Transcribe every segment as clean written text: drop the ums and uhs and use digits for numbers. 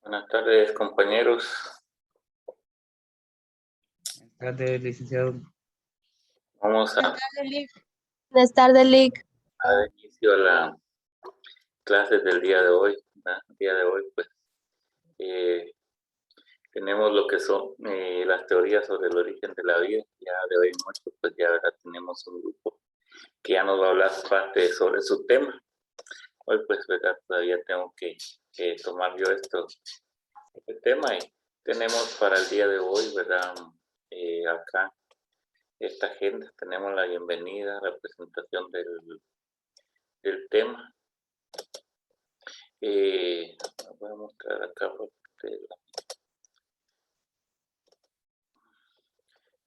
Buenas tardes, compañeros. Buenas tardes, licenciado. Vamos a Buenas tardes, Lick. dar inicio a la clase del día de hoy. ¿Verdad? El día de hoy, pues, tenemos lo que son las teorías sobre el origen de la vida. Ya de hoy mucho, pues ya ¿verdad? Tenemos un grupo que ya nos va a hablar parte sobre su tema. Hoy, pues, ¿verdad? Todavía tengo que tomar yo este tema y tenemos para el día de hoy, ¿verdad? Acá esta agenda, tenemos la bienvenida, la presentación del tema. Voy a mostrar acá.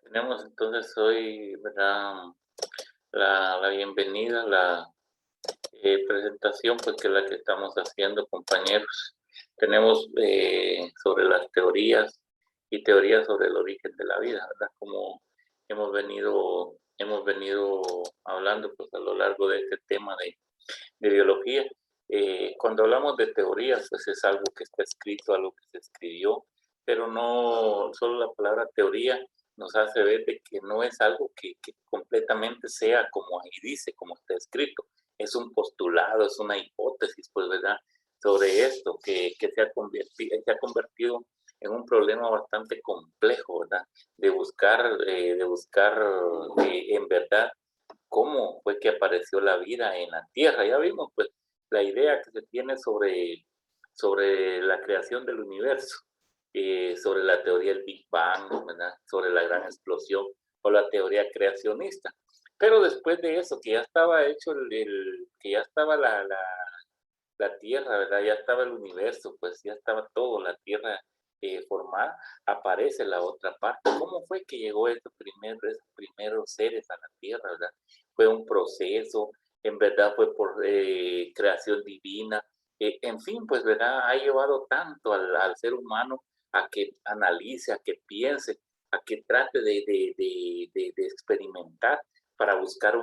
Tenemos entonces hoy, ¿verdad? La bienvenida, la presentación, pues que es la que estamos haciendo, compañeros. Tenemos sobre las teorías y teorías sobre el origen de la vida, ¿verdad? Como hemos venido hablando pues a lo largo de este tema de biología. Cuando hablamos de teorías, pues es algo que está escrito, algo que se escribió, pero no solo la palabra teoría nos hace ver de que no es algo que completamente sea como ahí dice, como está escrito. Es un postulado, es una hipótesis, pues, ¿verdad? Sobre esto que se ha convertido en un problema bastante complejo, ¿verdad? De buscar en verdad cómo fue que apareció la vida en la Tierra. Ya vimos, pues, la idea que se tiene sobre la creación del universo, sobre la teoría del Big Bang, ¿verdad? Sobre la gran explosión o la teoría creacionista. Pero después de eso, que ya estaba hecho que ya estaba la Tierra, ¿verdad? Ya estaba el universo, pues ya estaba todo, la Tierra formada, aparece la otra parte. ¿Cómo fue que llegó esos primeros seres a la Tierra, verdad? Fue un proceso, en verdad fue por creación divina, en fin, pues, ¿verdad? Ha llevado tanto al ser humano a que analice, a que piense, a que trate de experimentar para buscar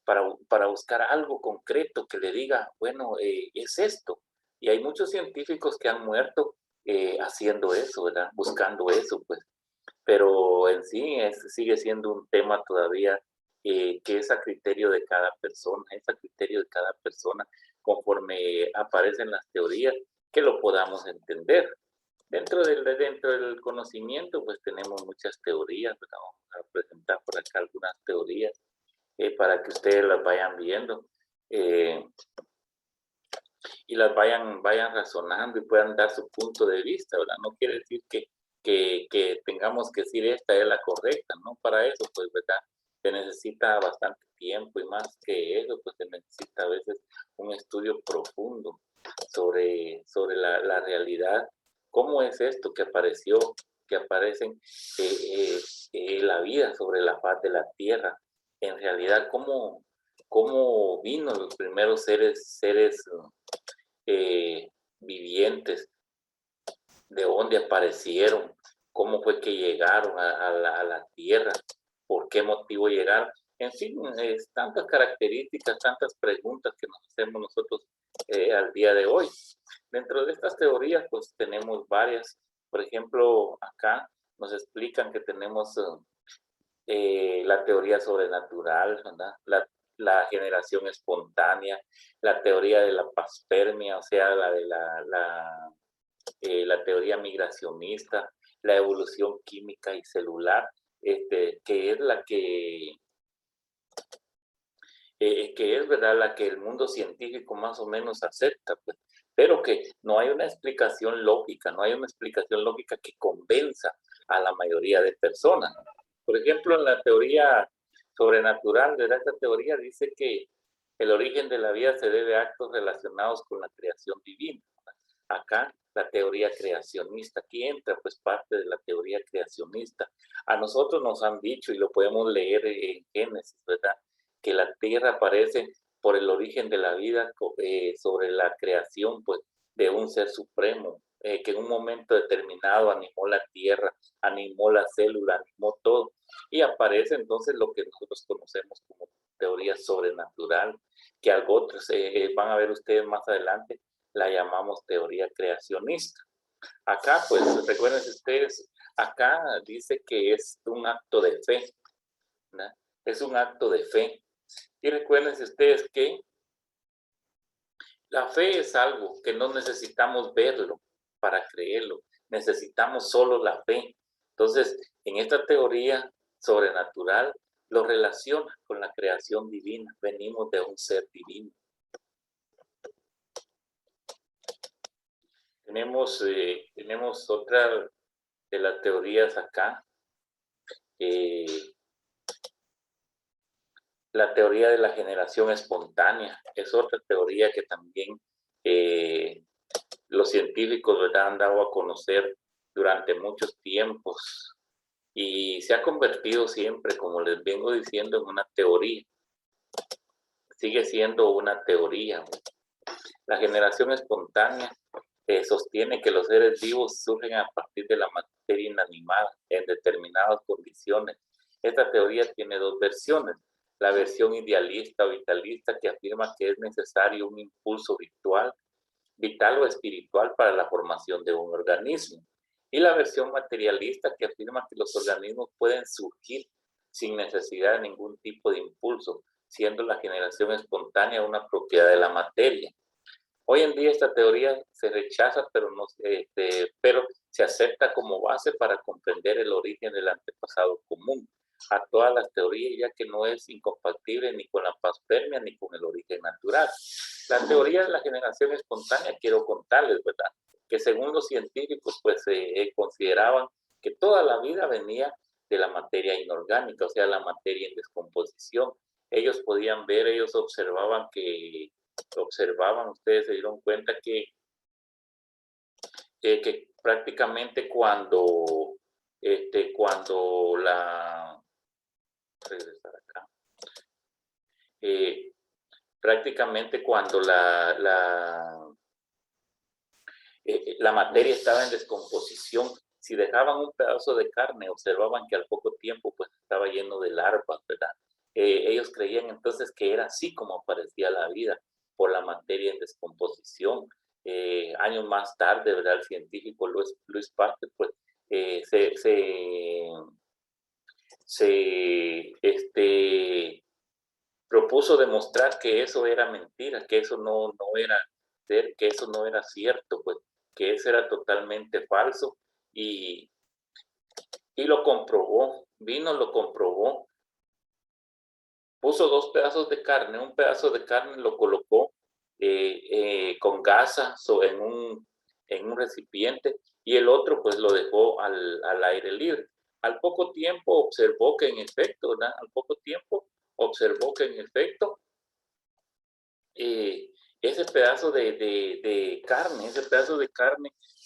para buscar algo concreto que le diga, bueno, es esto. Y hay muchos científicos que han muerto haciendo eso, ¿verdad? Buscando eso, pues. Pero en sí sigue siendo un tema todavía que es a criterio de cada persona, conforme aparecen las teorías, que lo podamos entender. Dentro del conocimiento, pues tenemos muchas teorías, ¿verdad? Vamos a presentar por acá algunas teorías para que ustedes las vayan viendo y las vayan razonando y puedan dar su punto de vista, ¿verdad? No quiere decir que tengamos que decir esta es la correcta, ¿no? Para eso, pues, ¿verdad? Se necesita bastante tiempo y más que eso, pues se necesita a veces un estudio profundo sobre la realidad. ¿Cómo es esto que aparecen la vida sobre la faz de la Tierra? En realidad, ¿cómo vino los primeros seres vivientes? ¿De dónde aparecieron? ¿Cómo fue que llegaron a la Tierra? ¿Por qué motivo llegaron? En fin, tantas características, tantas preguntas que nos hacemos nosotros al día de hoy. Dentro de estas teorías, pues tenemos varias. Por ejemplo, acá nos explican que tenemos la teoría sobrenatural, ¿verdad? la generación espontánea, la teoría de la paspermia, o sea, la de la teoría migracionista, la evolución química y celular, que es la que es verdad la que el mundo científico más o menos acepta, pues, pero que no hay una explicación lógica, no hay una explicación lógica que convenza a la mayoría de personas. Por ejemplo, en la teoría sobrenatural, ¿verdad? Esta teoría dice que el origen de la vida se debe a actos relacionados con la creación divina. Acá la teoría creacionista, aquí entra pues parte de la teoría creacionista. A nosotros nos han dicho, y lo podemos leer en Génesis, ¿verdad?, que la tierra aparece por el origen de la vida sobre la creación pues, de un ser supremo, que en un momento determinado animó la tierra, animó la célula, animó todo, y aparece entonces lo que nosotros conocemos como teoría sobrenatural, que algo otros van a ver ustedes más adelante, la llamamos teoría creacionista. Acá, pues, recuerden ustedes, acá dice que es un acto de fe, ¿no? Es un acto de fe. Y recuérdense ustedes que la fe es algo que no necesitamos verlo para creerlo, necesitamos solo la fe. Entonces, en esta teoría sobrenatural, lo relaciona con la creación divina, venimos de un ser divino. Tenemos otra de las teorías acá, la teoría de la generación espontánea. Es otra teoría que también los científicos, ¿verdad?, han dado a conocer durante muchos tiempos y se ha convertido siempre, como les vengo diciendo, en una teoría. Sigue siendo una teoría. La generación espontánea sostiene que los seres vivos surgen a partir de la materia inanimada en determinadas condiciones. Esta teoría tiene dos versiones. La versión idealista o vitalista, que afirma que es necesario un impulso vital o espiritual para la formación de un organismo. Y la versión materialista, que afirma que los organismos pueden surgir sin necesidad de ningún tipo de impulso, siendo la generación espontánea una propiedad de la materia. Hoy en día esta teoría se rechaza, pero se acepta como base para comprender el origen del antepasado común a todas las teorías, ya que no es incompatible ni con la paspermia ni con el origen natural. La teoría de la generación espontánea, quiero contarles, ¿verdad?, que según los científicos, pues consideraban que toda la vida venía de la materia inorgánica, o sea, la materia en descomposición. Ellos podían ver, ellos observaban, ustedes se dieron cuenta que prácticamente cuando prácticamente cuando la materia estaba en descomposición, si dejaban un pedazo de carne, observaban que al poco tiempo pues estaba lleno de larvas, ¿verdad? Ellos creían entonces que era así como aparecía la vida, por la materia en descomposición. Años más tarde, ¿verdad?, el científico Louis Pasteur pues propuso demostrar que eso era mentira, que eso no era cierto, pues que eso era totalmente falso, y lo comprobó, lo comprobó. Puso dos pedazos de carne, un pedazo de carne lo colocó con gasa en un recipiente, y el otro pues lo dejó al aire libre. Al poco tiempo observó que en efecto, ¿verdad?, ese pedazo de carne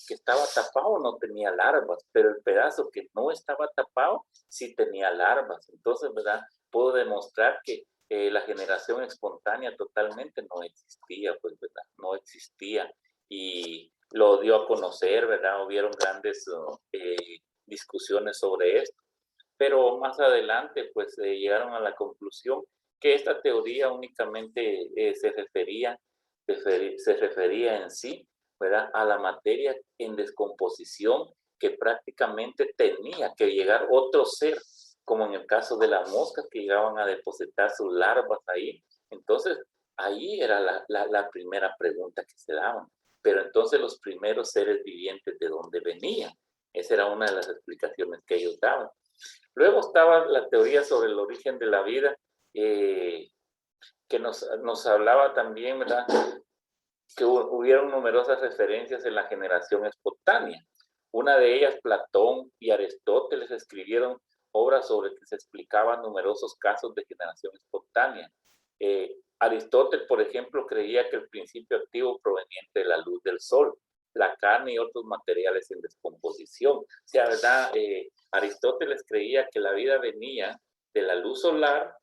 que estaba tapado no tenía larvas, pero el pedazo que no estaba tapado sí tenía larvas. Entonces, ¿verdad?, puedo demostrar que la generación espontánea totalmente no existía, pues, ¿verdad?, no existía, y lo dio a conocer, ¿verdad? Hubieron grandes discusiones sobre esto, pero más adelante pues llegaron a la conclusión que esta teoría únicamente se refería en sí, ¿verdad?, a la materia en descomposición, que prácticamente tenía que llegar otro ser como en el caso de las moscas que llegaban a depositar sus larvas ahí. Entonces, ahí era la primera pregunta que se daban. Pero entonces los primeros seres vivientes, ¿de dónde venían? Esa era una de las explicaciones que ellos daban. Luego estaba la teoría sobre el origen de la vida, que nos hablaba también, ¿verdad?, que hubieron numerosas referencias en la generación espontánea. Una de ellas, Platón y Aristóteles escribieron obras sobre que se explicaban numerosos casos de generación espontánea. Aristóteles, por ejemplo, creía que el principio activo proveniente de la luz del sol, la carne y otros materiales en descomposición. O sea, ¿verdad? Aristóteles creía que la vida venía de la luz solar,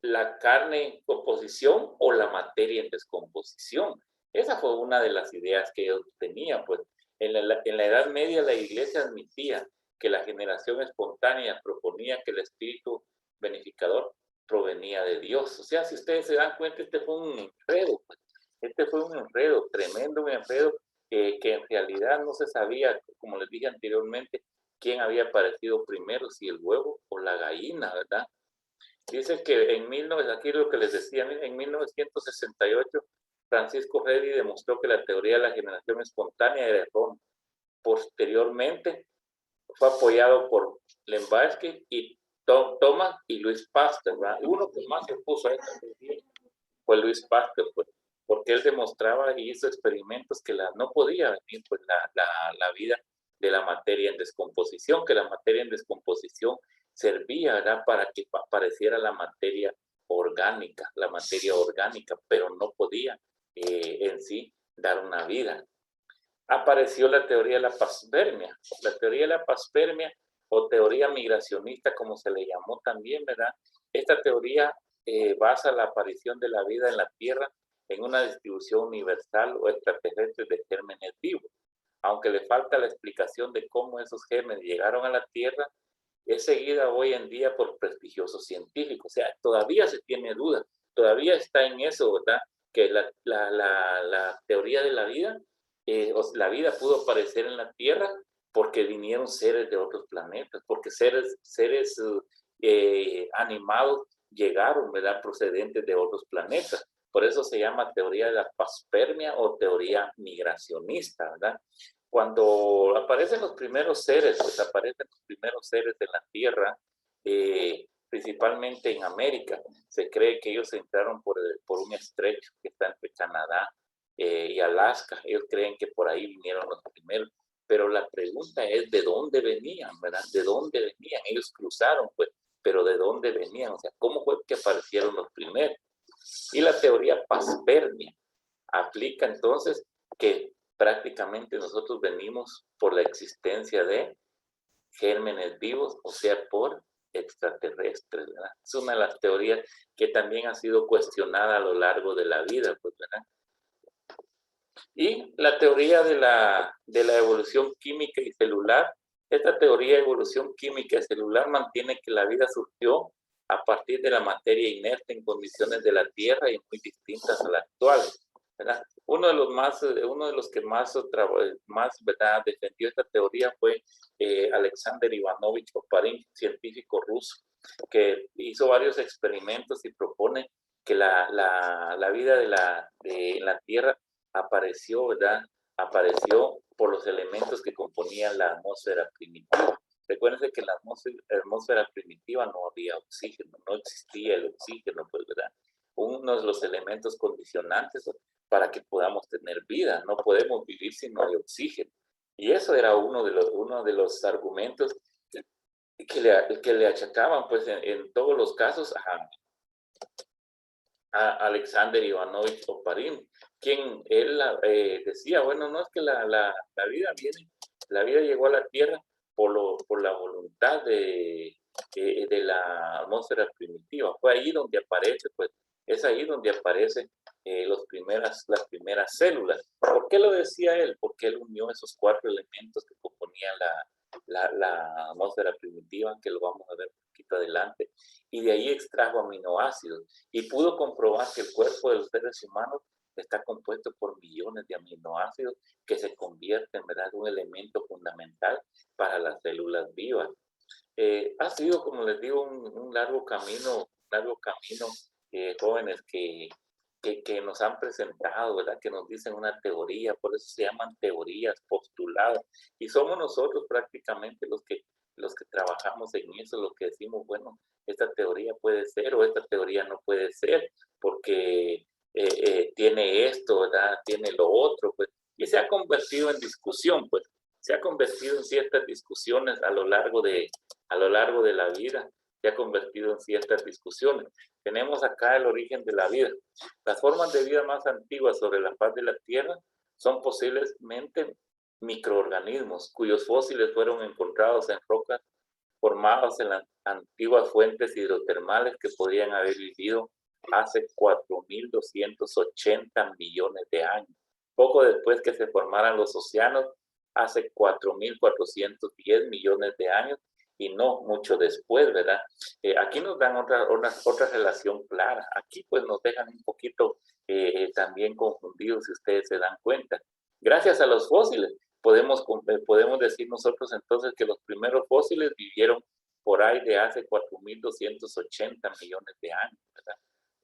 la carne en composición o la materia en descomposición. Esa fue una de las ideas que ellos tenían. Pues en la Edad Media la Iglesia admitía que la generación espontánea proponía que el espíritu beneficador provenía de Dios. O sea, si ustedes se dan cuenta, este fue un enredo. Pues. Este fue un enredo, tremendo enredo, que en realidad no se sabía, como les dije anteriormente, quién había aparecido primero, si el huevo o la gallina, ¿verdad? Dice que aquí lo que les decía, en 1968, Francisco Redi demostró que la teoría de la generación espontánea era errónea. Posteriormente, fue apoyado por Lembasky y Thomas y Luis Pasteur, ¿verdad? Uno que más se opuso a esta teoría fue Luis Pasteur, pues, porque él demostraba y hizo experimentos que no podía venir pues, la vida de la materia en descomposición, que la materia en descomposición servía, ¿verdad?, para que apareciera la materia orgánica, pero no podía en sí dar una vida. Apareció la teoría de la panspermia. La teoría de la panspermia o teoría migracionista, como se le llamó también, ¿verdad? Esta teoría basa la aparición de la vida en la Tierra en una distribución universal o extraterrestre de gérmenes vivos. Aunque le falta la explicación de cómo esos gérmenes llegaron a la Tierra, es seguida hoy en día por prestigiosos científicos. O sea, todavía se tiene duda, todavía está en eso, ¿verdad? Que la teoría de la vida, la vida pudo aparecer en la Tierra porque vinieron seres de otros planetas, porque seres animados llegaron, ¿verdad?, procedentes de otros planetas. Por eso se llama teoría de la panspermia o teoría migracionista, ¿verdad? Cuando aparecen los primeros seres, pues aparecen los primeros seres de la Tierra, principalmente en América. Se cree que ellos entraron por un estrecho que está entre Canadá y Alaska. Ellos creen que por ahí vinieron los primeros. Pero la pregunta es, ¿de dónde venían, verdad? ¿De dónde venían? Ellos cruzaron, pues, pero ¿de dónde venían? O sea, ¿cómo fue que aparecieron los primeros? Y la teoría panspermia aplica entonces que prácticamente nosotros venimos por la existencia de gérmenes vivos, o sea, por extraterrestres, ¿verdad? Es una de las teorías que también ha sido cuestionada a lo largo de la vida, pues, ¿verdad? Y la teoría de la evolución química y celular, esta teoría de evolución química y celular mantiene que la vida surgió a partir de la materia inerte en condiciones de la Tierra y muy distintas a las actuales, ¿verdad? Uno de los que más ¿verdad?, defendió esta teoría fue Alexander Ivanovich Oparin, científico ruso, que hizo varios experimentos y propone que la vida de la Tierra apareció, ¿verdad? Apareció por los elementos que componían la atmósfera primitiva. Recuérdense que en la atmósfera primitiva no había oxígeno, no existía el oxígeno, pues, ¿verdad? Uno de los elementos condicionantes para que podamos tener vida. No podemos vivir si no hay oxígeno. Y eso era uno de los argumentos que le achacaban, pues, en todos los casos a Alexander Ivanovich Oparin, quien él decía, bueno, no es que la vida viene, la vida llegó a la Tierra por la voluntad de la atmósfera primitiva. Fue ahí donde aparece, pues, es ahí donde aparecen las primeras células. ¿Por qué lo decía él? Porque él unió esos 4 elementos que componían la atmósfera primitiva, que lo vamos a ver un poquito adelante, y de ahí extrajo aminoácidos y pudo comprobar que el cuerpo de los seres humanos está compuesto por millones de aminoácidos que se convierten, ¿verdad?, en un elemento fundamental para las células vivas. Ha sido, como les digo, un largo camino, jóvenes que nos han presentado, ¿verdad? Que nos dicen una teoría, por eso se llaman teorías, postulados, y somos nosotros prácticamente los que trabajamos en eso, los que decimos, bueno, esta teoría puede ser o esta teoría no puede ser, porque tiene esto, ¿verdad? Tiene lo otro, pues, y se ha convertido en discusión, pues, se ha convertido en ciertas discusiones a lo largo de la vida, se ha convertido en ciertas discusiones. Tenemos acá el origen de la vida. Las formas de vida más antiguas sobre la faz de la Tierra son posiblemente microorganismos cuyos fósiles fueron encontrados en rocas formadas en las antiguas fuentes hidrotermales que podrían haber vivido hace 4.280 millones de años. Poco después que se formaran los océanos, hace 4.410 millones de años, y no mucho después, ¿verdad? Aquí nos dan otra relación clara. Aquí pues nos dejan un poquito también confundidos, si ustedes se dan cuenta. Gracias a los fósiles, podemos decir nosotros entonces que los primeros fósiles vivieron por ahí de hace 4.280 millones de años, ¿verdad?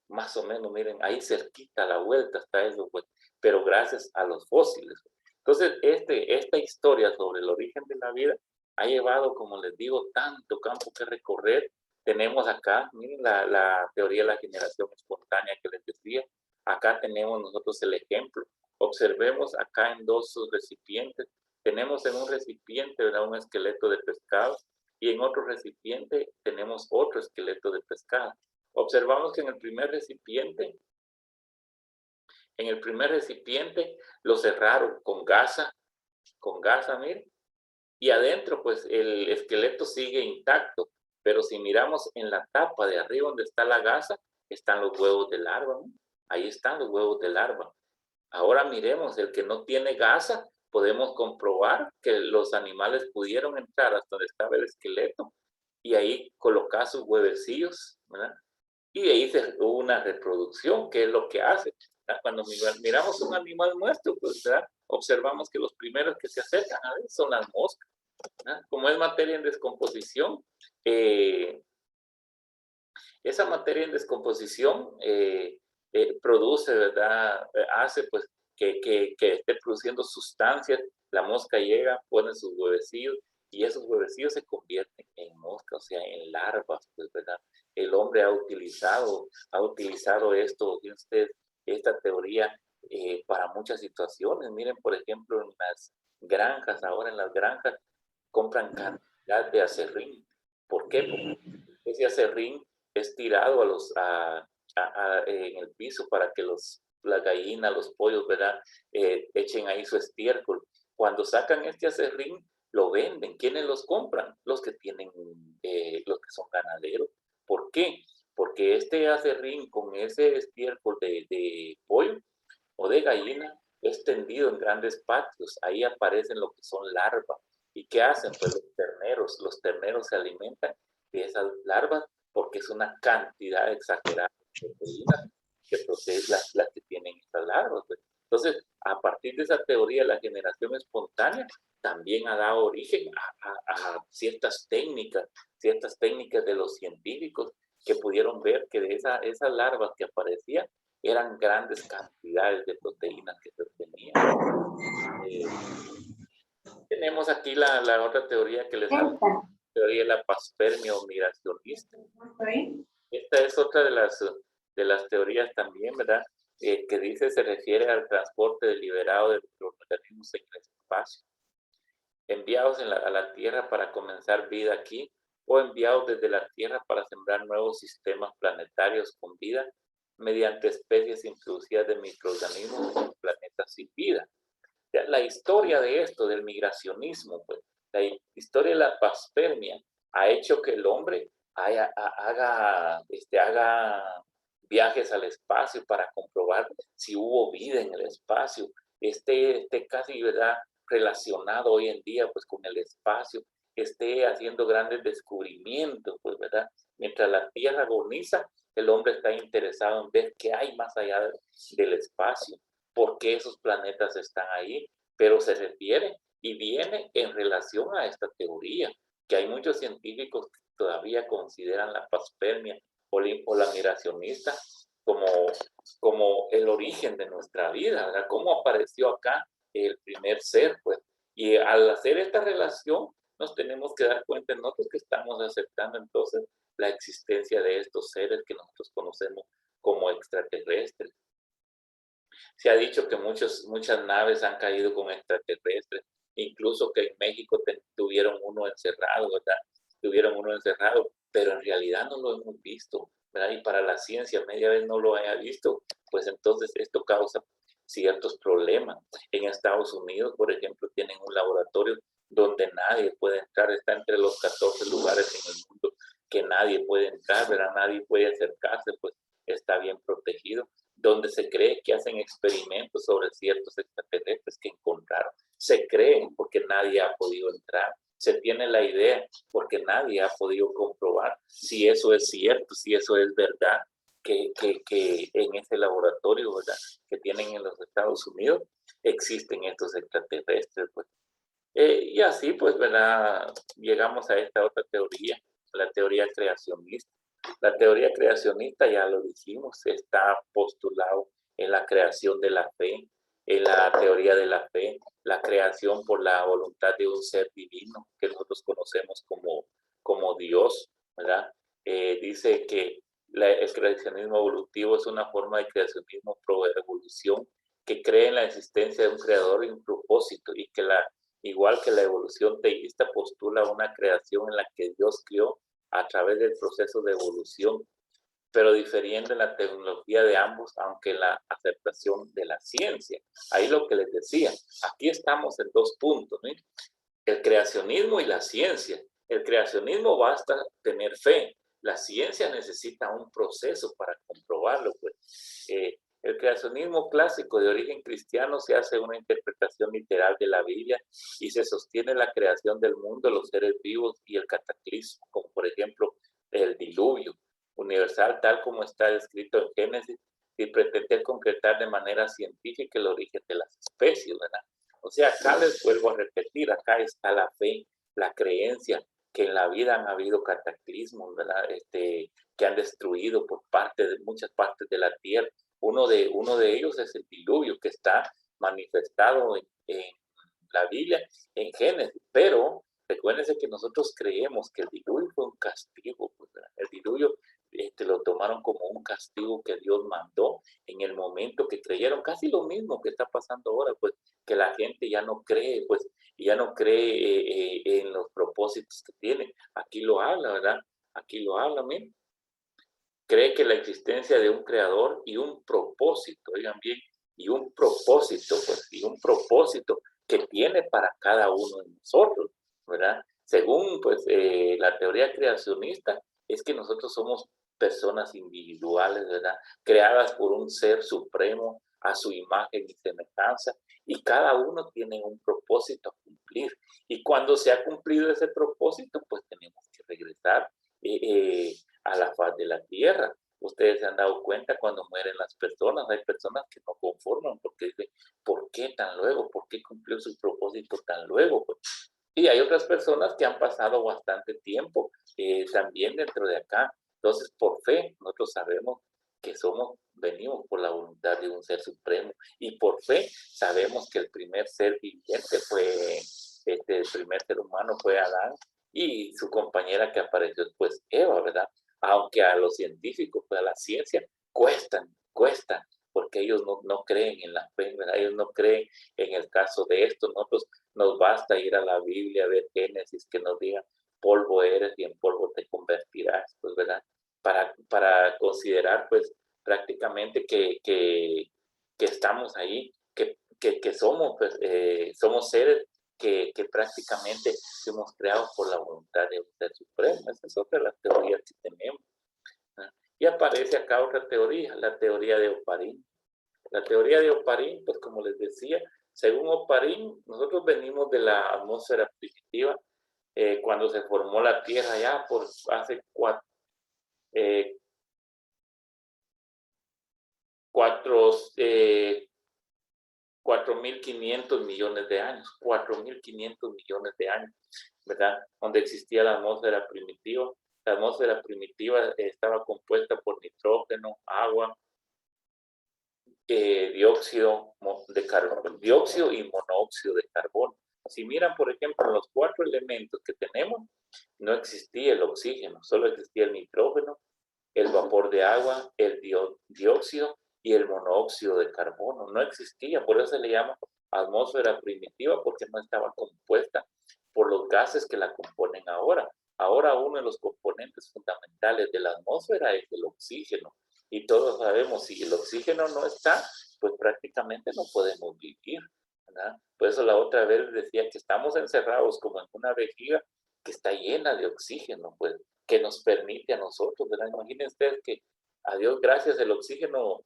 Más o menos, miren, ahí cerquita a la vuelta está eso, pues, pero gracias a los fósiles. Entonces, esta historia sobre el origen de la vida ha llevado, como les digo, tanto campo que recorrer. Tenemos acá, miren la teoría de la generación espontánea que les decía. Acá tenemos nosotros el ejemplo. Observemos acá en dos recipientes. Tenemos en un recipiente, ¿verdad?, un esqueleto de pescado, y en otro recipiente tenemos otro esqueleto de pescado. Observamos que en el primer recipiente lo cerraron con gasa, miren, y adentro pues el esqueleto sigue intacto, pero si miramos en la tapa de arriba donde está la gasa, están los huevos de larva, ¿no? Ahí están los huevos de larva. Ahora miremos, el que no tiene gasa, podemos comprobar que los animales pudieron entrar hasta donde estaba el esqueleto y ahí colocar sus huevecillos, ¿verdad? Y de ahí hubo una reproducción, que es lo que hace. ¿Verdad? Cuando miramos un animal muerto, pues, ¿verdad?, observamos que los primeros que se acercan a él son las moscas, ¿verdad? Como es materia en descomposición, esa materia en descomposición produce, ¿verdad?, hace pues que esté produciendo sustancias. La mosca llega, pone sus huevecillos y esos huevecillos se convierten en moscas, o sea, en larvas, pues, ¿verdad? El hombre ha utilizado esto, esta teoría para muchas situaciones. Miren, por ejemplo, en las granjas, ahora en las granjas compran cantidad de aserrín. ¿Por qué? Porque ese aserrín es tirado en el piso para que las gallinas, los pollos, ¿verdad?, echen ahí su estiércol. Cuando sacan este aserrín, lo venden. ¿Quiénes los compran? Los que son ganaderos. ¿Por qué? Porque este aserrín con ese estiércol de pollo o de gallina es tendido en grandes patios. Ahí aparecen lo que son larvas. ¿Y qué hacen? Pues los terneros se alimentan de esas larvas porque es una cantidad exagerada de proteínas que poseen las que tienen estas larvas. Pues. Entonces, a partir de esa teoría de la generación espontánea, también ha dado origen a ciertas técnicas de los científicos que pudieron ver que de esas larvas que aparecían eran grandes cantidades de proteínas que se obtenían. Tenemos aquí la otra teoría que les hablo, teoría de la panspermia o migracionista. Esta es otra de las teorías también, ¿verdad?, que dice, se refiere al transporte deliberado de microorganismos en el espacio, enviados a la Tierra para comenzar vida aquí, o enviados desde la Tierra para sembrar nuevos sistemas planetarios con vida mediante especies introducidas de microorganismos en planetas sin vida. La historia de esto, del migracionismo, pues, la historia de la panspermia ha hecho que el hombre haga viajes al espacio para comprobar si hubo vida en el espacio, esté casi, ¿verdad?, relacionado hoy en día pues con el espacio, esté haciendo grandes descubrimientos, pues, ¿verdad? Mientras la Tierra agoniza, el hombre está interesado en ver qué hay más allá del espacio, por qué esos planetas están ahí, pero se refiere y viene en relación a esta teoría. que hay muchos científicos que todavía consideran la panspermia o la migracionista como el origen de nuestra vida, ¿verdad? Cómo apareció acá el primer ser, pues. Y al hacer esta relación, nos tenemos que dar cuenta nosotros que estamos aceptando entonces la existencia de estos seres que nosotros conocemos como extraterrestres. Se ha dicho que muchas naves han caído con extraterrestres, incluso que en México tuvieron uno encerrado, ¿verdad? Tuvieron uno encerrado, pero en realidad no lo hemos visto, ¿verdad? Y para la ciencia media vez no lo haya visto, pues entonces esto causa ciertos problemas. En Estados Unidos, por ejemplo, tienen un laboratorio donde nadie puede entrar, está entre los 14 lugares en el mundo que nadie puede entrar, ¿verdad? Nadie puede acercarse, pues está bien protegido, donde se cree que hacen experimentos sobre ciertos extraterrestres que encontraron. Se cree porque nadie ha podido entrar. Se tiene la idea porque nadie ha podido comprobar si eso es cierto, si eso es verdad, que en ese laboratorio, ¿verdad?, que tienen en los Estados Unidos, existen estos extraterrestres, pues. Y así, pues, ¿verdad?, llegamos a esta otra teoría, la teoría creacionista. La teoría creacionista, ya lo dijimos, está postulado en la creación de la fe, en la teoría de la fe, la creación por la voluntad de un ser divino que nosotros conocemos como Dios, ¿verdad? Dice que el creacionismo evolutivo es una forma de creacionismo pro evolución que cree en la existencia de un creador y un propósito, y que igual que la evolución teísta postula una creación en la que Dios creó a través del proceso de evolución, pero difiriendo en la tecnología de ambos, aunque en la aceptación de la ciencia. Ahí lo que les decía, aquí estamos en dos puntos, ¿no? El creacionismo y la ciencia. El creacionismo basta tener fe, la ciencia necesita un proceso para comprobarlo, pues. El creacionismo clásico de origen cristiano se hace una interpretación literal de la Biblia y se sostiene la creación del mundo, los seres vivos y el cataclismo, como por ejemplo el diluvio universal, tal como está descrito en Génesis, y pretender concretar de manera científica el origen de las especies, ¿verdad? O sea, acá les vuelvo a repetir, acá está la fe, la creencia que en la vida han habido cataclismos, ¿verdad? Que han destruido por muchas partes de la tierra. Uno de ellos es el diluvio que está manifestado en la Biblia, en Génesis, pero recuérdense que nosotros creemos que el diluvio fue un castigo, pues, ¿verdad? El diluvio lo tomaron como un castigo que Dios mandó en el momento que creyeron, casi lo mismo que está pasando ahora, pues, que la gente ya no cree, pues, ya no cree en los propósitos que tiene. Aquí lo habla, ¿verdad? Aquí lo habla, miren. Cree que la existencia de un creador y un propósito, oigan bien, y un propósito, pues, y un propósito que tiene para cada uno de nosotros, ¿verdad? Según, pues, la teoría creacionista, es que nosotros somos personas individuales, ¿verdad? Creadas por un ser supremo a su imagen y semejanza, y cada uno tiene un propósito a cumplir. Y cuando se ha cumplido ese propósito, pues tenemos que regresar a la faz de la tierra. Ustedes se han dado cuenta cuando mueren las personas, hay personas que no conforman porque dicen, ¿por qué tan luego? ¿Por qué cumplió su propósito tan luego? Y hay otras personas que han pasado bastante tiempo también dentro de acá. Entonces, por fe, nosotros sabemos que venimos por la voluntad de un ser supremo, y por fe sabemos que el primer ser viviente fue, el primer ser humano fue Adán, y su compañera que apareció después, Eva, ¿verdad? Aunque a los científicos, pues a la ciencia, cuestan, porque ellos no creen en la fe, ¿verdad? Ellos no creen en el caso de esto. Nosotros nos basta ir a la Biblia, a ver Génesis, que nos diga, polvo eres y en polvo te convertirás, pues, ¿verdad? Para considerar, pues, prácticamente que estamos ahí, que somos, pues, somos seres que prácticamente fuimos creados por la voluntad de un ser supremo. Esa es otra de las teorías que tenemos, ¿no? Y aparece acá otra teoría, la teoría de Oparín. La teoría de Oparín, pues como les decía, según Oparín, nosotros venimos de la atmósfera primitiva cuando se formó la Tierra ya por hace 4 4.500 millones de años, 4.500 millones de años, ¿verdad? Donde existía la atmósfera primitiva. La atmósfera primitiva estaba compuesta por nitrógeno, agua, dióxido de carbono, dióxido y monóxido de carbono. Si miran, por ejemplo, los 4 elementos que tenemos, no existía el oxígeno, solo existía el nitrógeno, el vapor de agua, el dióxido y el monóxido de carbono. No existía, por eso se le llama atmósfera primitiva, porque no estaba compuesta por los gases que la componen ahora. Ahora uno de los componentes fundamentales de la atmósfera es el oxígeno. Y todos sabemos, si el oxígeno no está, pues prácticamente no podemos vivir, ¿verdad? Por eso la otra vez decía que estamos encerrados como en una vejiga que está llena de oxígeno, pues, que nos permite a nosotros, ¿verdad? Imaginen ustedes que a Dios gracias el oxígeno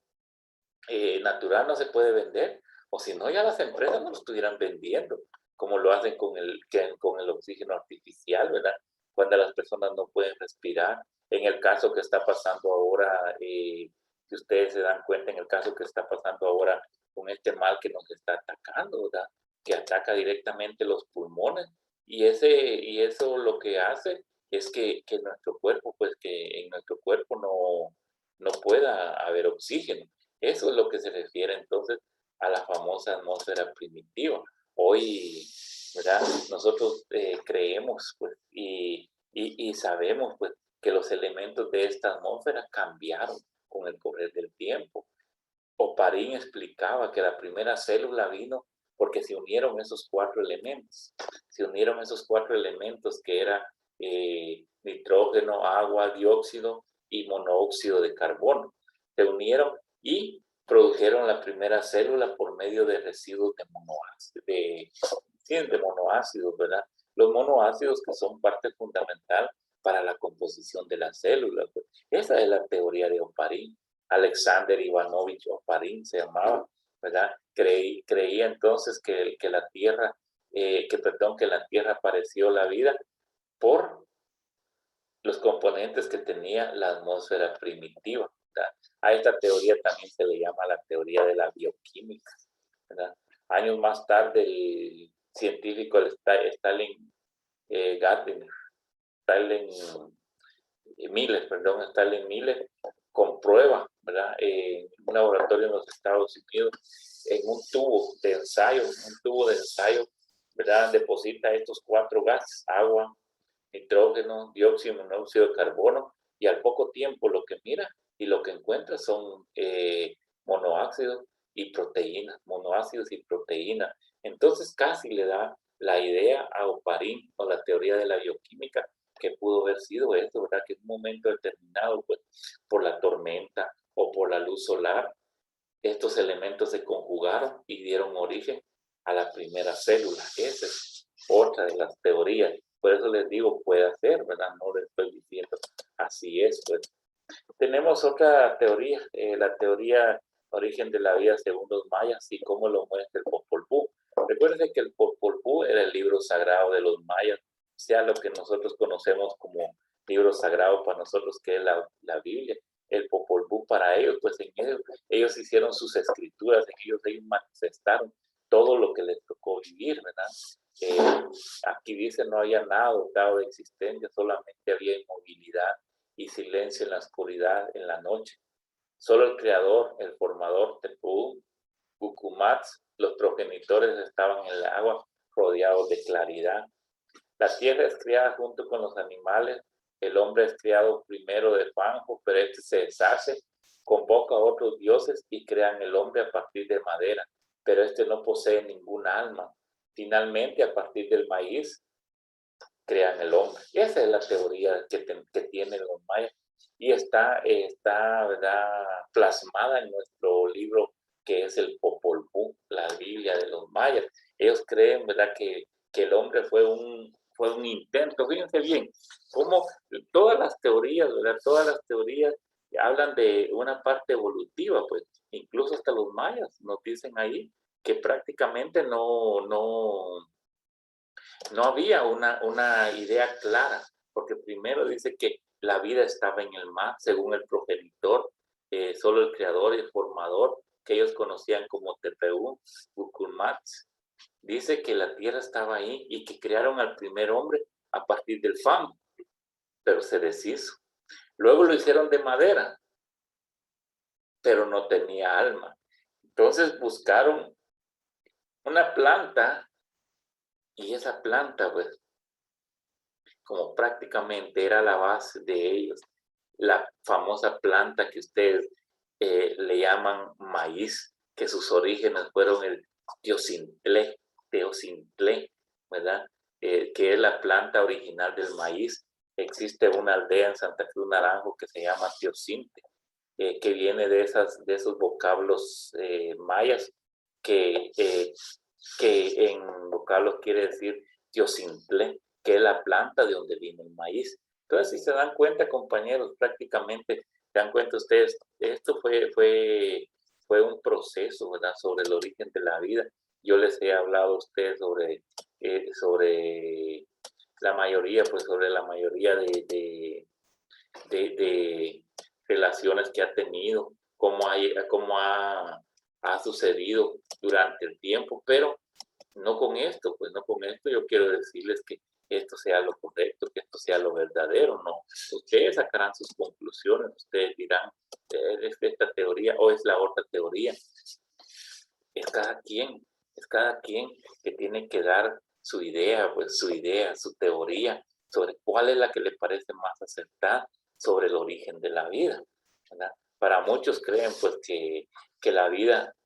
natural no se puede vender, o si no ya las empresas no lo estuvieran vendiendo, como lo hacen con el oxígeno artificial, ¿verdad? Cuando las personas no pueden respirar. En el caso que está pasando ahora, si ustedes se dan cuenta, en el caso que está pasando ahora con este mal que nos está atacando, ¿verdad? Que ataca directamente los pulmones, y eso lo que hace es que nuestro cuerpo, pues que en nuestro cuerpo no pueda haber oxígeno. Eso es lo que se refiere entonces a la famosa atmósfera primitiva. Hoy, ¿verdad? Nosotros creemos, pues, y sabemos, pues, que los elementos de esta atmósfera cambiaron con el correr del tiempo. Oparín explicaba que la primera célula vino porque se unieron esos 4 elementos. Se unieron esos 4 elementos que era nitrógeno, agua, dióxido y monóxido de carbono. Se unieron y produjeron la primera célula por medio de residuos de monoácidos, ¿verdad? Los monoácidos que son parte fundamental para la composición de la célula. Pues. Esa es la teoría de Oparín. Alexander Ivanovich Oparín se llamaba, ¿verdad? Creía entonces que la Tierra, que en la Tierra apareció la vida por los componentes que tenía la atmósfera primitiva, ¿verdad? A esta teoría también se le llama la teoría de la bioquímica, ¿verdad? Años más tarde, el científico Stalin Miller comprueba, ¿verdad? En un laboratorio en los Estados Unidos, en un tubo de ensayo, ¿verdad? Deposita estos 4 gases, agua, nitrógeno, dióxido y monóxido de carbono, y al poco tiempo lo que mira y lo que encuentra son monoácidos y proteínas, Entonces casi le da la idea a Oparín o la teoría de la bioquímica que pudo haber sido esto, ¿verdad? Que en un momento determinado, pues, por la tormenta o por la luz solar, estos elementos se conjugaron y dieron origen a la primera célula. Esa es otra de las teorías. Por eso les digo, puede ser, ¿verdad? No les estoy diciendo, así es, pues. Tenemos otra teoría, la teoría origen de la vida según los mayas y cómo lo muestra el Popol Vuh. Recuerden que el Popol Vuh era el libro sagrado de los mayas, sea lo que nosotros conocemos como libro sagrado para nosotros, que es la Biblia. El Popol Vuh para ellos, pues en ellos hicieron sus escrituras, en ellos manifestaron todo lo que les tocó vivir, ¿verdad? Aquí dice, no había nada dotado de existencia, solamente había inmovilidad y silencio en la oscuridad, en la noche. Solo el creador, el formador, Tepú, Cucumats, los progenitores estaban en el agua, rodeados de claridad. La tierra es criada junto con los animales, el hombre es criado primero de fango, pero este se deshace, convoca a otros dioses y crean el hombre a partir de madera, pero este no posee ningún alma. Finalmente, a partir del maíz, crean el hombre. Esa es la teoría que tienen los mayas y está ¿verdad? Plasmada en nuestro libro que es el Popol Vuh, la Biblia de los mayas. Ellos creen, ¿verdad? Que el hombre fue un intento. Fíjense bien, como todas las teorías, ¿verdad? Todas las teorías hablan de una parte evolutiva, pues incluso hasta los mayas nos dicen ahí que prácticamente no había una idea clara, porque primero dice que la vida estaba en el mar, según el progenitor, solo el creador y el formador que ellos conocían como Tepehuc, Ucumats, dice que la tierra estaba ahí y que crearon al primer hombre a partir del fango, pero se deshizo. Luego lo hicieron de madera, pero no tenía alma. Entonces buscaron una planta y esa planta, pues, como prácticamente era la base de ellos, la famosa planta que ustedes le llaman maíz, que sus orígenes fueron el teocintlé, ¿verdad? Que es la planta original del maíz. Existe una aldea en Santa Cruz Naranjo que se llama Teocinte, que viene de esos vocablos mayas, que en vocablos quiere decir teocintlé, que es la planta de donde viene el maíz. Entonces, si se dan cuenta, compañeros, prácticamente se dan cuenta ustedes, esto fue un proceso, ¿verdad?, sobre el origen de la vida. Yo les he hablado a ustedes sobre la mayoría, pues sobre la mayoría de relaciones que ha tenido, cómo ha sucedido durante el tiempo, pero no con esto, pues no con esto yo quiero decirles que esto sea lo correcto, que esto sea lo verdadero, no. Ustedes sacarán sus conclusiones, ustedes dirán, ¿es esta teoría o es la otra teoría? Es cada quien que tiene que dar su idea, pues su teoría, sobre cuál es la que le parece más acertada sobre el origen de la vida, ¿verdad? Para muchos creen, pues, que la vida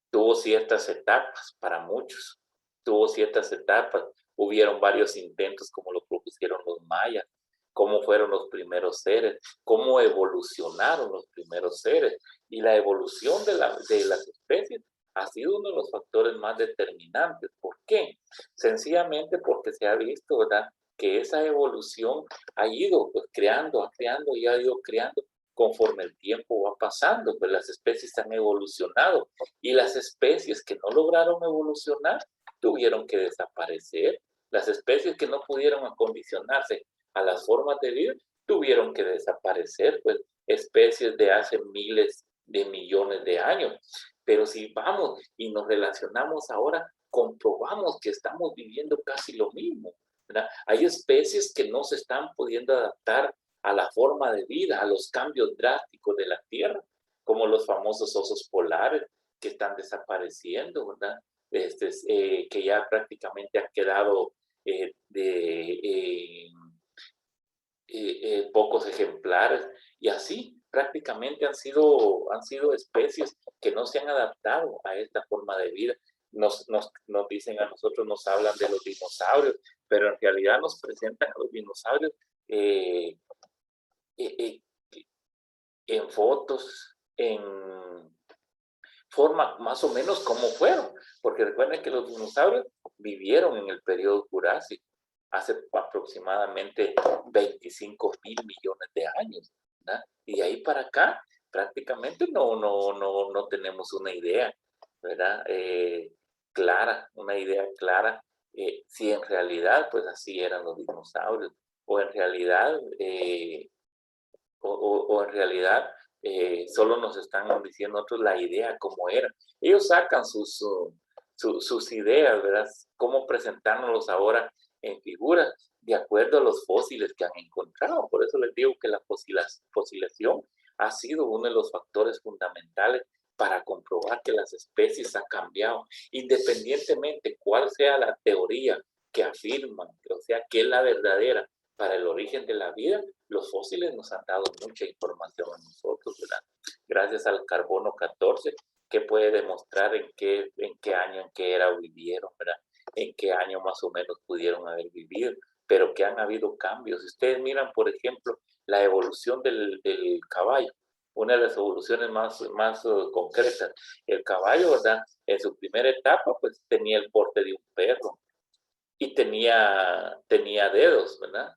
tuvo ciertas etapas, para muchos, tuvo ciertas etapas. Hubieron varios intentos, como lo propusieron los mayas, cómo fueron los primeros seres, cómo evolucionaron los primeros seres. Y la evolución de las especies ha sido uno de los factores más determinantes. ¿Por qué? Sencillamente porque se ha visto, ¿verdad?, que esa evolución ha ido pues, creando y ha ido creando conforme el tiempo va pasando, pues las especies han evolucionado y las especies que no lograron evolucionar tuvieron que desaparecer. Las especies que no pudieron acondicionarse a las formas de vida tuvieron que desaparecer, pues especies de hace miles de millones de años. Pero si vamos y nos relacionamos ahora, comprobamos que estamos viviendo casi lo mismo, ¿verdad? Hay especies que no se están pudiendo adaptar a la forma de vida, a los cambios drásticos de la Tierra, como los famosos osos polares que están desapareciendo, ¿verdad? Que ya prácticamente han quedado pocos ejemplares, y así prácticamente han sido especies que no se han adaptado a esta forma de vida. Nos dicen a nosotros, nos hablan de los dinosaurios, pero en realidad nos presentan a los dinosaurios en fotos, en forma más o menos como fueron, porque recuerden que los dinosaurios vivieron en el periodo Jurásico, hace aproximadamente 25.000 millones de años, ¿verdad? Y de ahí para acá prácticamente no tenemos una idea, ¿verdad? Una idea clara, si en realidad pues así eran los dinosaurios, o en realidad solo nos están diciendo otros la idea como era. Ellos sacan sus ideas, ¿verdad? Cómo presentárnoslos ahora en figuras de acuerdo a los fósiles que han encontrado. Por eso les digo que la fosilación ha sido uno de los factores fundamentales para comprobar que las especies han cambiado, independientemente cuál sea la teoría que afirman, o sea, que es la verdadera para el origen de la vida. Los fósiles nos han dado mucha información a nosotros, ¿verdad? Gracias al carbono 14, que puede demostrar en qué año, en qué era vivieron, ¿verdad? En qué año más o menos pudieron haber vivido, pero que han habido cambios. Si ustedes miran, por ejemplo, la evolución del caballo, una de las evoluciones más concretas, el caballo, ¿verdad? En su primera etapa, pues tenía el porte de un perro y tenía dedos, ¿verdad?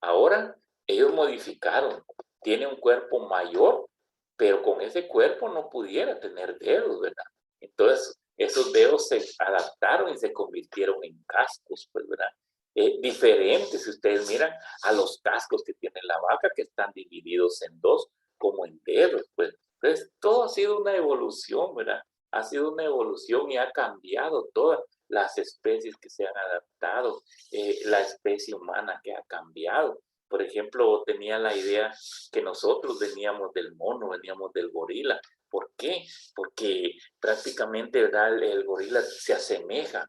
Ahora ellos modificaron, tiene un cuerpo mayor, pero con ese cuerpo no pudiera tener dedos, ¿verdad? Entonces, esos dedos se adaptaron y se convirtieron en cascos, pues, ¿verdad? Diferentes, si ustedes miran, a los cascos que tiene la vaca, que están divididos en dos, como en dedos, pues. Entonces, todo ha sido una evolución, ¿verdad? Ha sido una evolución y ha cambiado todas las especies que se han adaptado, la especie humana que ha cambiado. Por ejemplo, tenía la idea que nosotros veníamos del mono, veníamos del gorila. ¿Por qué? Porque prácticamente, ¿verdad? El gorila se asemeja,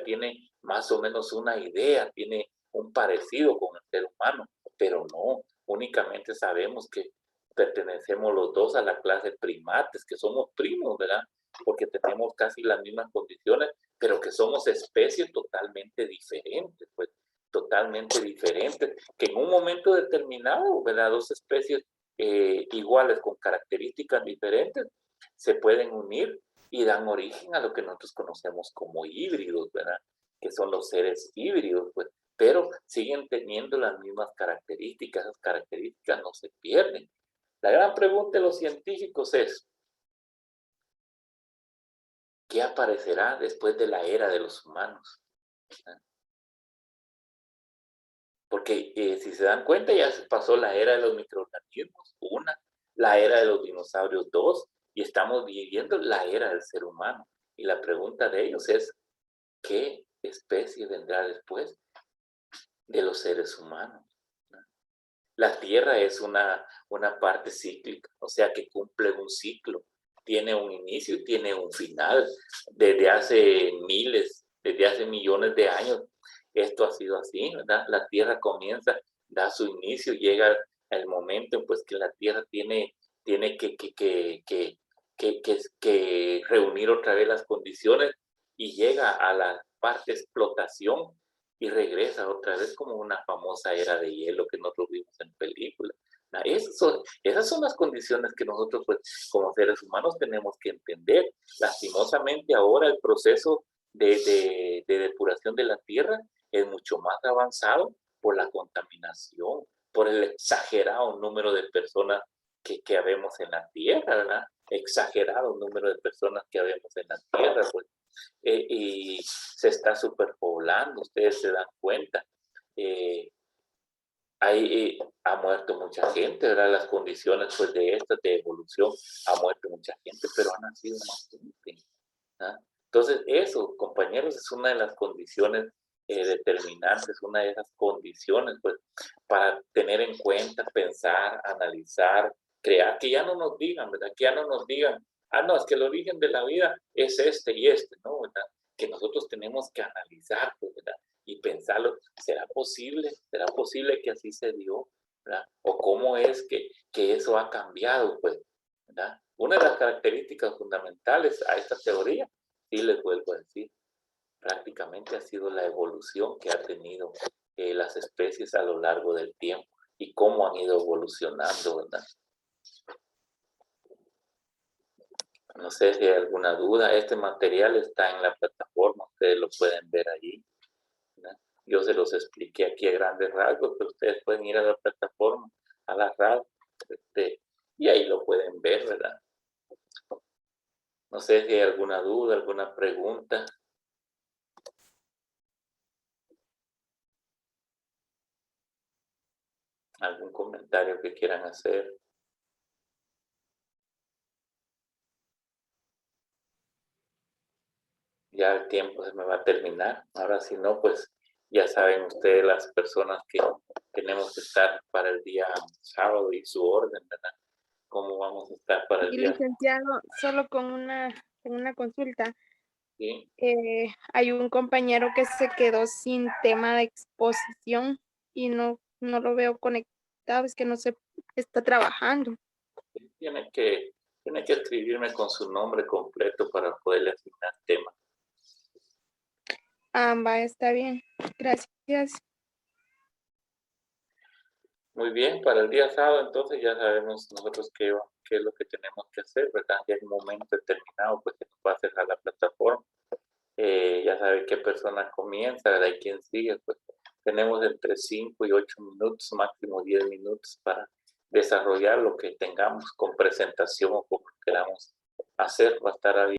tiene más o menos una idea, tiene un parecido con el ser humano, pero no, únicamente sabemos que pertenecemos los dos a la clase primates, que somos primos, ¿verdad? Porque tenemos casi las mismas condiciones, pero que somos especies totalmente diferentes, pues totalmente diferentes, que en un momento determinado, ¿verdad? Dos especies iguales con características diferentes se pueden unir y dan origen a lo que nosotros conocemos como híbridos, ¿verdad? Que son los seres híbridos, pues, pero siguen teniendo las mismas características, esas características no se pierden. La gran pregunta de los científicos es, ¿qué aparecerá después de la era de los humanos? Porque si se dan cuenta, ya se pasó la era de los microorganismos, la era de los dinosaurios, dos, y estamos viviendo la era del ser humano. Y la pregunta de ellos es, ¿qué especie vendrá después de los seres humanos? La Tierra es una parte cíclica, o sea que cumple un ciclo, tiene un inicio y tiene un final. Desde hace millones de años, esto ha sido así, ¿verdad? La Tierra comienza, da su inicio, llega el momento en pues que la Tierra tiene que reunir otra vez las condiciones y llega a la parte de explotación y regresa otra vez como una famosa era de hielo que nosotros vimos en películas. Esas son las condiciones que nosotros, pues, como seres humanos tenemos que entender. Lastimosamente ahora el proceso de depuración de la tierra es mucho más avanzado por la contaminación, por el exagerado número de personas que habemos en la tierra, ¿verdad? Exagerado número de personas que habemos en la tierra, pues, y se está superpoblando, ustedes se dan cuenta. Ha muerto mucha gente, ¿verdad? Las condiciones pues, de evolución, ha muerto mucha gente, pero ha nacido más gente. ¿Ah? Entonces, eso, compañeros, es una de las condiciones determinantes, una de esas condiciones, pues, para tener en cuenta, pensar, analizar, crear, que ya no nos digan, ¿verdad? Que ya no nos digan, no, es que el origen de la vida es este y este, ¿no? ¿Verdad? Que nosotros tenemos que analizar, pues, ¿verdad? Y pensarlo, ¿será posible? ¿Será posible que así se dio? ¿Verdad? ¿O cómo es que eso ha cambiado, pues, ¿verdad? Una de las características fundamentales a esta teoría, sí les vuelvo a decir, prácticamente ha sido la evolución que ha tenido las especies a lo largo del tiempo y cómo han ido evolucionando, ¿verdad? No sé si hay alguna duda. Este material está en la plataforma, ustedes lo pueden ver allí, ¿verdad? Yo se los expliqué aquí a grandes rasgos, pero ustedes pueden ir a la plataforma, a la radio, y ahí lo pueden ver, ¿verdad? No sé si hay alguna duda, alguna pregunta. ¿Algún comentario que quieran hacer? Ya el tiempo se me va a terminar. Ahora si no, pues ya saben ustedes las personas que tenemos que estar para el día sábado y su orden, ¿verdad? ¿Cómo vamos a estar para el Y día? licenciado, solo con una consulta. ¿Sí? Hay un compañero que se quedó sin tema de exposición y no lo veo conectado, es que no se está trabajando. Tiene que escribirme con su nombre completo para poderle asignar tema. Va, está bien. Gracias. Muy bien, para el día sábado entonces ya sabemos nosotros qué es lo que tenemos que hacer, ¿verdad? Ya en un momento determinado pues se nos va a cerrar la plataforma. Ya sabe qué persona comienza, ¿verdad? Y quién sigue, pues tenemos entre 5 y 8 minutos, máximo 10 minutos para desarrollar lo que tengamos con presentación o como queramos hacer, va a estar abierto.